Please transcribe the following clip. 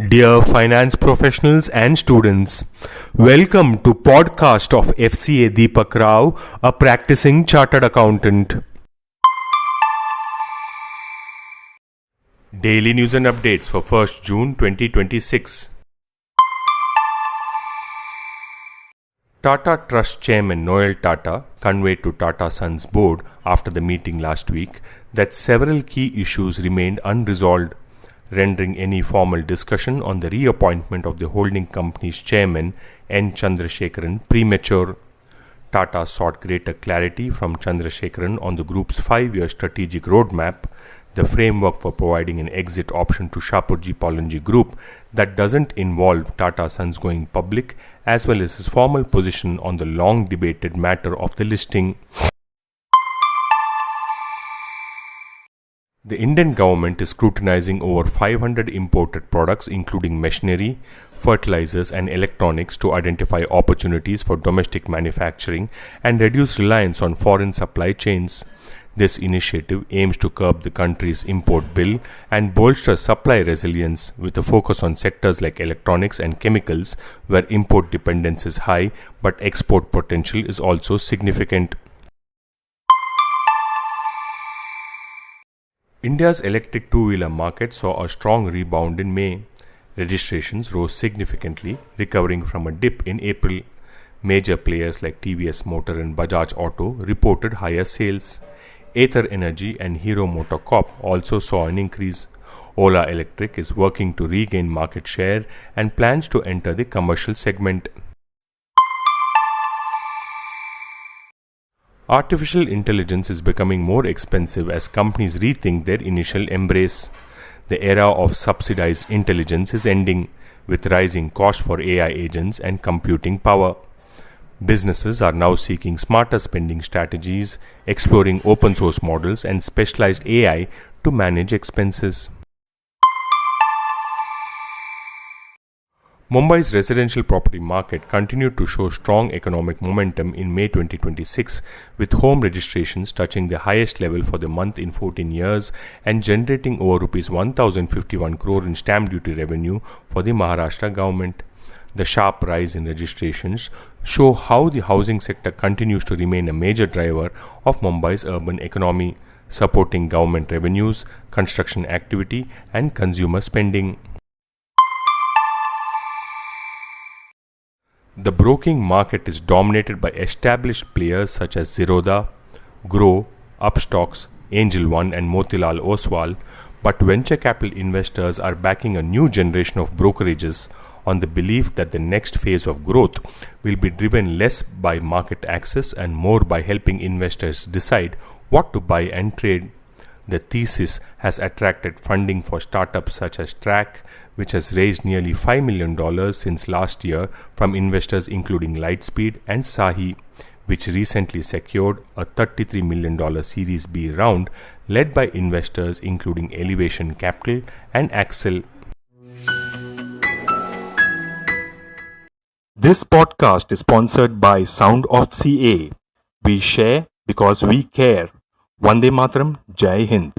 Dear finance professionals and students, welcome to podcast of Fca Deepak Rao, a practicing chartered accountant. Daily news and updates for 1st June 2026. Tata Trust Chairman Noel Tata conveyed to Tata Sons board after the meeting last week that several key issues remained unresolved, rendering any formal discussion on the reappointment of the holding company's chairman N Chandrasekaran premature. Tata sought greater clarity from Chandrasekaran on the group's 5-year strategic roadmap, the framework for providing an exit option to Shapoorji Pallonji Group that doesn't involve Tata Sons going public, as well as his formal position on the long-debated matter of the listing. The Indian government is scrutinizing over 500 imported products including machinery, fertilizers and electronics to identify opportunities for domestic manufacturing and reduce reliance on foreign supply chains. This initiative aims to curb the country's import bill and bolster supply resilience with a focus on sectors like electronics and chemicals where import dependence is high but export potential is also significant. India's electric two-wheeler market saw a strong rebound in May. Registrations rose significantly, recovering from a dip in April. Major players like TVS Motor and Bajaj Auto reported higher sales. Ather Energy and Hero MotoCorp also saw an increase. Ola Electric is working to regain market share and plans to enter the commercial segment. Artificial intelligence is becoming more expensive as companies rethink their initial embrace. The era of subsidized intelligence is ending, with rising costs for AI agents and computing power. Businesses are now seeking smarter spending strategies, exploring open source models and specialized AI to manage expenses. Mumbai's residential property market continued to show strong economic momentum in May 2026, with home registrations touching the highest level for the month in 14 years and generating over Rs 1,051 crore in stamp duty revenue for the Maharashtra government. The sharp rise in registrations show how the housing sector continues to remain a major driver of Mumbai's urban economy, supporting government revenues, construction activity and consumer spending. The broking market is dominated by established players such as Zerodha, Grow, Upstocks, Angel One and Motilal Oswal, but venture capital investors are backing a new generation of brokerages on the belief that the next phase of growth will be driven less by market access and more by helping investors decide what to buy and trade. The thesis has attracted funding for startups such as Track, which has raised nearly $5 million since last year from investors including Lightspeed and Sahi, which recently secured a $33 million Series B round led by investors including Elevation Capital and Axel. This podcast is sponsored by Sound of CA. We share because we care. Vande Mataram, Jai Hind.